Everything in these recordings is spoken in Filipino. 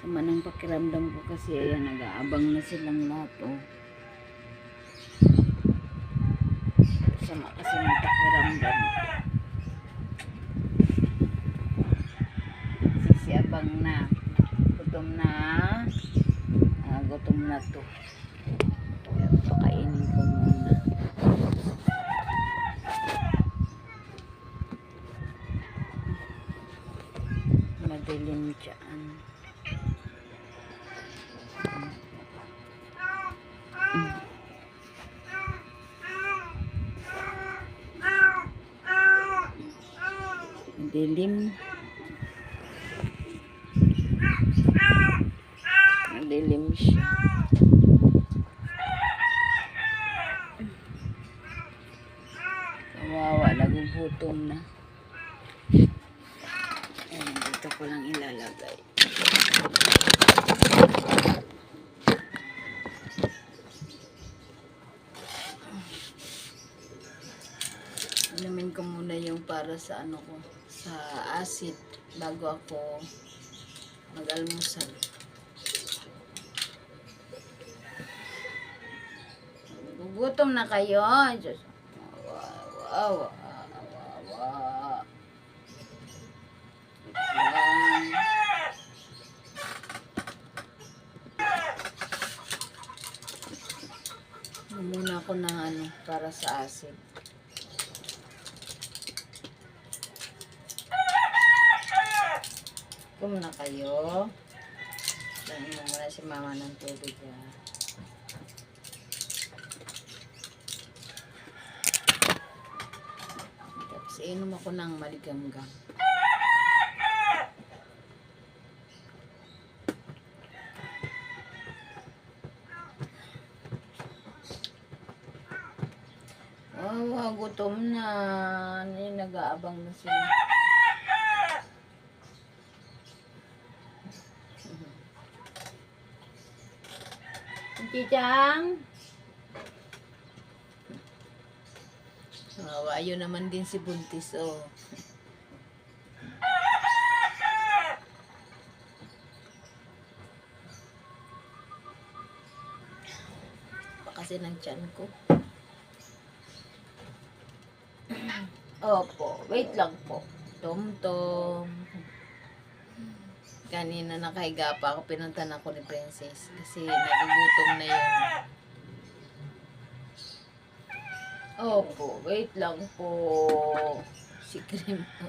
Sama ng pakiramdam ko kasi ayan, nag-aabang na silang lahat, oh. Sama kasi ng pakiramdam. Sisiabang na. Gutom na. Gutom na to. Kaya pakainin ko muna. Madilim dyan. Madilim. Madilim siya. Kawawa, nagugutom na. Ayan, dito ko lang ilalagay. Inumin ko muna yung para sa ano ko, sa acid bago ako mag-almusal. Gugutom na kayo. Diyos. Wow. Muna ako ng ano para sa acid. Gutom na kayo. Dahil mo muna si mama ng tubig. Tapos inom ako ng maligamgam. Oh, gutom na. Nag-aabang na sila. Chichang. Ayun naman din si Buntis, oh. Kasi ng tiyan ko. Opo, wait lang po. Tom-tom. Kanina nakahiga pa ako, pinuntan ako ni Princess. Kasi nagugutom na yun. Opo, wait lang po. Si Cream po.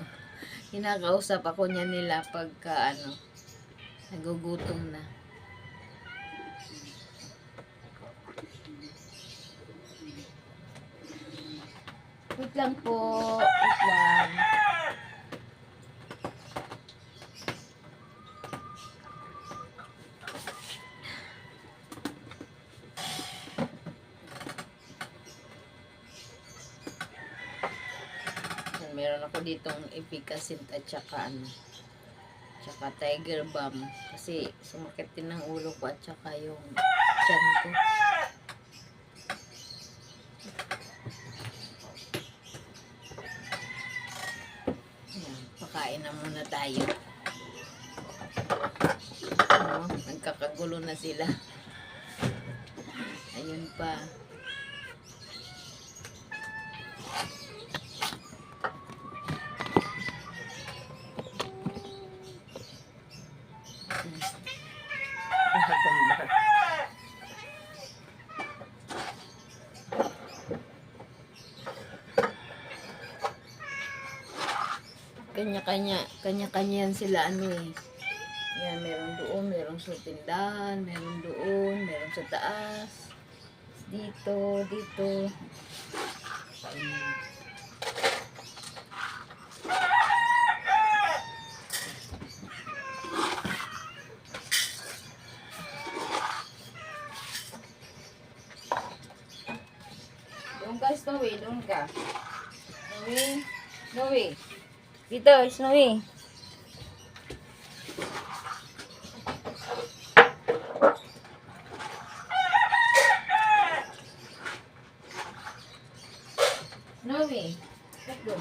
Hinakausap ako niya nila pagka ano, nagugutom na. Wait lang po. Wait lang. Meron ako ditong Efficacint at saka ano, tsaka Tiger Balm. Kasi sumakit din ng ulo ko at saka yung tiyan ko. Pakain na muna tayo. Nagkakagulo na sila. Ayun pa. Kanya-kanya yan sila ano eh. Yan, meron doon, meron sa tindahan, meron doon, meron sa taas. Dito. Doon ka, Snowy, doon ka. Snowy. Dito, Snowy. Snowy. Let's go.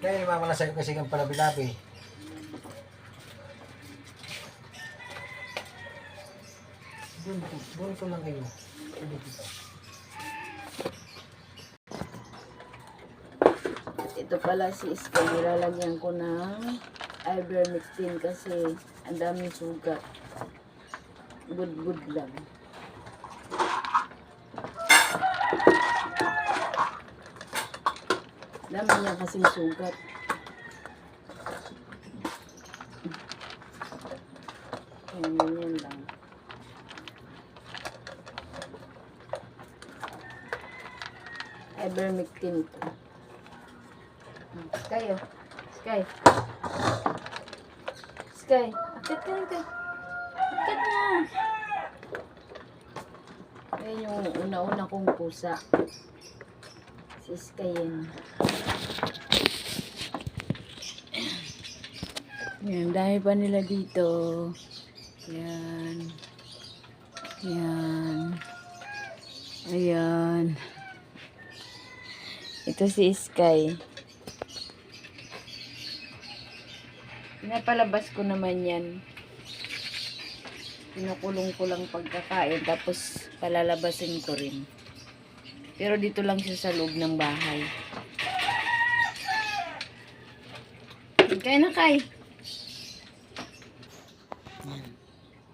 Kaya mama na sa'yo kasi kang palabi-labi. Doon ko lang kayo. Dito. Ito pala si Iskay, nilalagyan ko ng ivermectin kasi ang daming sugat. Good lang. Dami niya kasing sugat. Ganyan lang. Ivermectin to. Sky, oh. Sky. Sky. Akit ka rin ka. Akit na. Ayan yung una-una kong pusa. Si Sky yan. Yan, dahil pa nila dito. Yan. Yan. Ayan. Ito si Sky. Pinapalabas ko naman yan. Pinukulong ko lang pagkakain. Tapos palalabasin ko rin. Pero dito lang siya sa loob ng bahay. Kaya na kay.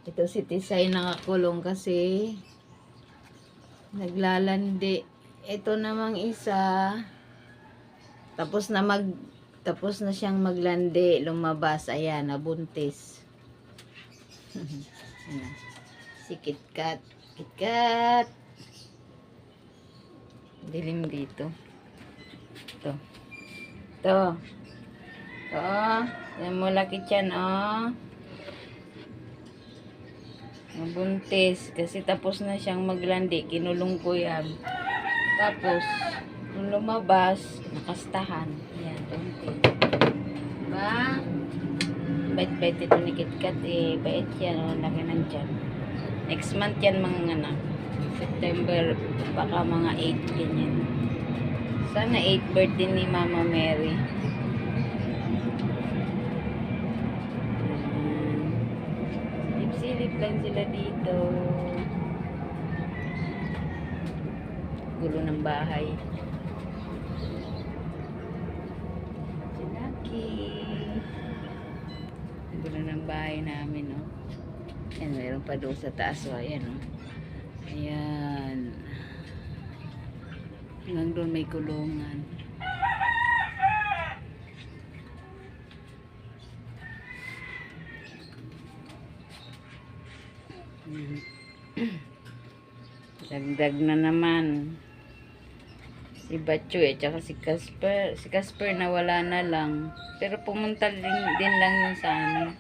Ito si Tisay nakakulong kasi naglalandi. Ito namang isa. Tapos na siyang maglandi, lumabas, ayan, nabuntis. Ayan. Si KitKat. KitKat. Dilim dito. Ito. Ito. Ito. Yan mo laki tiyan, oh. Nabuntis. Kasi tapos na siyang maglandi. Kinulong ko yan. Tapos, nung lumabas, nakastahan. Yan, buntis. Diba? Bait-bait ito ni KitKat eh. Bait yan, oh. Laki ng tiyan. Next month yan mga anak. September, baka mga 8 ganyan. Sana 8 birthday ni Mama Mary. Silip lang sila dito. Gulo ng bahay. Si Lucky. Gulo ng bahay namin, oh. Ayan, mayroon pa doon sa taas, oh. Ayan, oh. Ayan. Hanggang doon may kulungan. Dagdag na naman. Si Batcho eh, tsaka si Casper. Si Casper nawala na lang. Pero pumunta din lang yun sa amin.